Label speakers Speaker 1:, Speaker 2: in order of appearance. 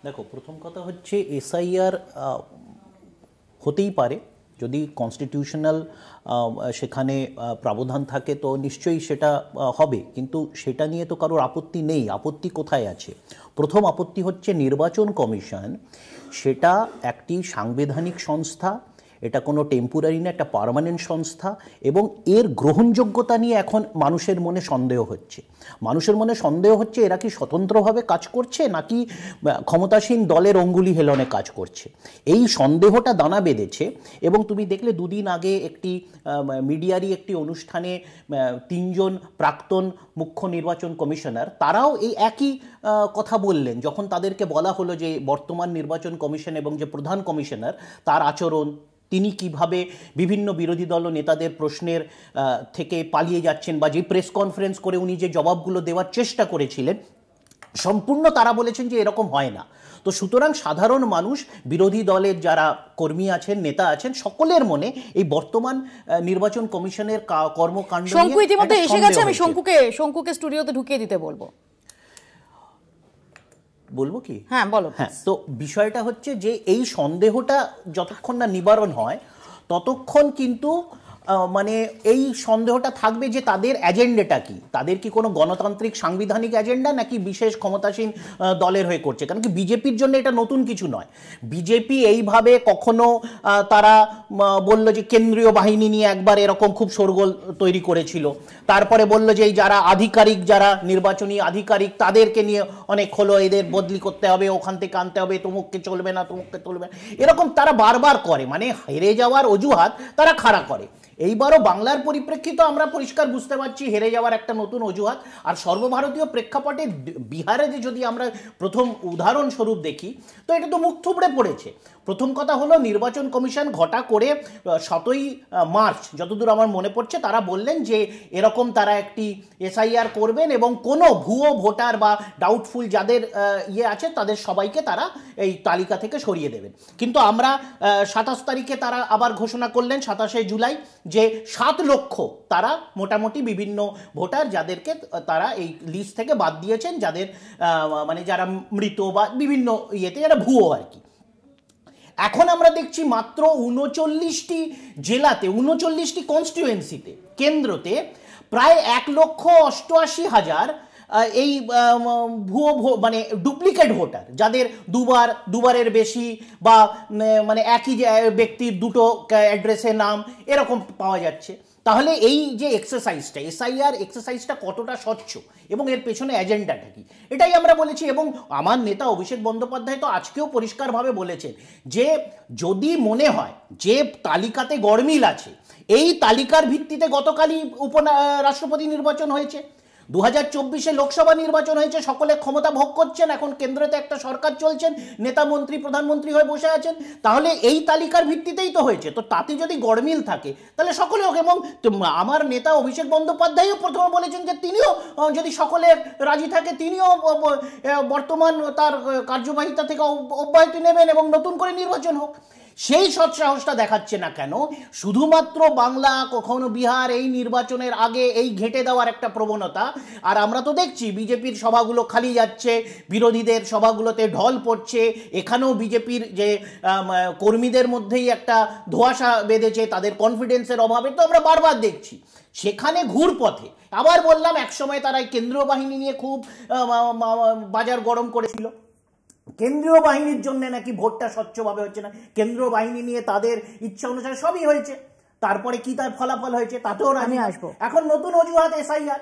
Speaker 1: দেখো, প্রথম কথা হচ্ছে এসআইআর হতেই পারে, যদি কনস্টিটিউশনাল সেখানে প্রাবধান থাকে তো নিশ্চয়ই সেটা হবে, কিন্তু সেটা নিয়ে তো কারোর আপত্তি নেই। আপত্তি কোথায় আছে? প্রথম আপত্তি হচ্ছে নির্বাচন কমিশন সেটা একটি সাংবিধানিক সংস্থা, এটা কোনো টেম্পোরারি না, একটা পার্মানেন্ট সংস্থা, এবং এর গ্রহণযোগ্যতা নিয়ে এখন মানুষের মনে সন্দেহ হচ্ছে। মানুষের মনে সন্দেহ হচ্ছে এরা কি স্বতন্ত্রভাবে কাজ করছে নাকি ক্ষমতাসীন দলের অঙ্গুলি হেলনে কাজ করছে। এই সন্দেহটা দানা বেঁধেছে। এবং তুমি দেখলে দুদিন আগে একটি মিডিয়ারই একটি অনুষ্ঠানে তিনজন প্রাক্তন মুখ্য নির্বাচন কমিশনার তারাও এই একই কথা বললেন, যখন তাদেরকে বলা হলো যে বর্তমান নির্বাচন কমিশন এবং যে প্রধান কমিশনার তার আচরণ, তিনি কিভাবে বিভিন্ন বিরোধী দল নেতাদের প্রশ্নের থেকে পালিয়ে যাচ্ছেন, বা যে প্রেস কনফারেন্স করে উনি যে জবাবগুলো দেওয়ার চেষ্টা করেছিলেন, সম্পূর্ণ তারা বলেছেন যে এরকম হয় না। তো সুতরাং সাধারণ মানুষ, বিরোধী দলের যারা কর্মী আছেন, নেতা আছেন, সকলের মনে এই বর্তমান নির্বাচন কমিশনের কর্মকাণ্ড
Speaker 2: শঙ্কু ইতিমধ্যে এসে গেছে, আমি শঙ্কুকে স্টুডিওতে ঢুকিয়ে দিতে বলবো
Speaker 1: কি?
Speaker 2: হ্যাঁ বলো।
Speaker 1: হ্যাঁ, তো বিষয়টা হচ্ছে যে এই সন্দেহটা যতক্ষণ না নিবারণ হয় ততক্ষণ কিন্তু মানে এই সন্দেহটা থাকবে যে তাদের এজেন্ডাটা কি, তাদের কি কোনো গণতান্ত্রিক সাংবিধানিক এজেন্ডা নাকি বিশেষ ক্ষমতাসীন দলের হয়ে করছে। কারণ কি বিজেপির জন্য এটা নতুন কিছু নয়। বিজেপি এইভাবে কখনো তারা বলল যে কেন্দ্রীয় বাহিনী নিয়ে একবার এরকম খুব শোরগোল তৈরি করেছিল, তারপরে বলল যে এই যারা আধিকারিক, যারা নির্বাচনী আধিকারিক তাদেরকে নিয়ে অনেক হলো, এদের বদলি করতে হবে, ওখান থেকে আনতে হবে, তমুককে চলবে না, তমুককে চলবে না, এরকম তারা বারবার করে, মানে হেরে যাওয়ার অজুহাত তারা খাড়া করে। এইবারও বাংলার পরিপ্রেক্ষিত আমরা পরিষ্কার বুঝতে পারছি হেরে যাওয়ার একটা নতুন অজুহাত। আর সর্বভারতীয় প্রেক্ষাপটে বিহারে যে যদি আমরা প্রথম উদাহরণস্বরূপ দেখি, তো এটা তো মুখ থুবড়ে পড়েছে। প্রথম কথা হলো নির্বাচন কমিশন ঘটা করে 7ই মার্চ যতদূর আমার মনে পড়ছে তারা বললেন যে এরকম তারা একটি এসআইআর করবেন এবং কোনো ভুয়ো ভোটার বা ডাউটফুল যাদের আছে তাদের সবাইকে তারা এই তালিকা থেকে সরিয়ে দেবেন। কিন্তু আমরা 27 তারিখে তারা আবার ঘোষণা করলেন, 27শে জুলাই, যে 7 লক্ষ তারা মোটামুটি বিভিন্ন ভোটার যাদেরকে তারা এই লিস্ট থেকে বাদ দিয়েছেন, যাদের মানে যারা মৃত বা বিভিন্ন ইয়েতে যারা ভুয়ো আর কি। এখন আমরা দেখছি মাত্র 39টি জেলাতে, 39টি কনস্টিটুয়েন্সিতে, কেন্দ্রতে প্রায় 1,88,000 এই ভুয়ো মানে ডুপ্লিকেট ভোটার, যাদের দুবারের বেশি বা মানে একই ব্যক্তির দুটো অ্যাড্রেসে নাম এরকম পাওয়া যাচ্ছে। তাহলে এই যে এক্সারসাইজটা, এসআইআর এক্সারসাইজটা কতটা স্বচ্ছ এবং এর পেছনে এজেন্ডাটা কি, এটাই আমরা বলেছি। এবং আমার নেতা অভিষেক বন্দ্যোপাধ্যায় তো আজকেও পরিষ্কারভাবে বলেছেন যে যদি মনে হয় যে তালিকাতে গরমিল আছে, এই তালিকার ভিত্তিতে গতকালই রাষ্ট্রপতি নির্বাচন হয়েছে, 2024-এ লোকসভা নির্বাচন হয়েছে, সকলে ক্ষমতা ভোগ করছেন, এখন কেন্দ্রতে একটা সরকার চলছেন, নেতা মন্ত্রী প্রধানমন্ত্রী হয়ে বসে আছেন, তাহলে এই তালিকার ভিত্তিতেই তো হয়েছে। তো তাতে যদি গরমিল থাকে তাহলে সকলে হোক। এবং আমার নেতা অভিষেক বন্দ্যোপাধ্যায়ও প্রথমে বলেছেন যে তিনিও যদি সকলে রাজি থাকে তিনিও বর্তমান তার কার্যবাহিতা থেকে অব্যাহতি নেবেন এবং নতুন করে নির্বাচন হোক। সেই সৎসাহসটা দেখাচ্ছে না কেন? শুধুমাত্র বাংলা, কখনো বিহার, এই নির্বাচনের আগে এই ঘেঁটে দেওয়ার একটা প্রবণতা। আর আমরা তো দেখছি বিজেপির সভাগুলো খালি যাচ্ছে, বিরোধীদের সভাগুলোতে ঢল পড়ছে, এখানেও বিজেপির যে কর্মীদের মধ্যেই একটা ধোঁয়াশা বেঁধেছে, তাদের কনফিডেন্সের অভাবে তো আমরা বারবার দেখছি। সেখানে ঘুরপথে আবার বললাম, একসময় তারা কেন্দ্রীয় বাহিনী নিয়ে খুব বাজার গরম করেছিল, কেন্দ্রীয় বাহিনীর জন্য নাকি ভোটটা স্বচ্ছভাবে হচ্ছে না, কেন্দ্রীয় বাহিনী নিয়ে তাদের ইচ্ছা অনুসারে সবই হয়েছে, তারপরে কি তার ফলাফল হয়েছে তাতেও আমি আসবো। এখন নতুন অজুহাত এসআইআর।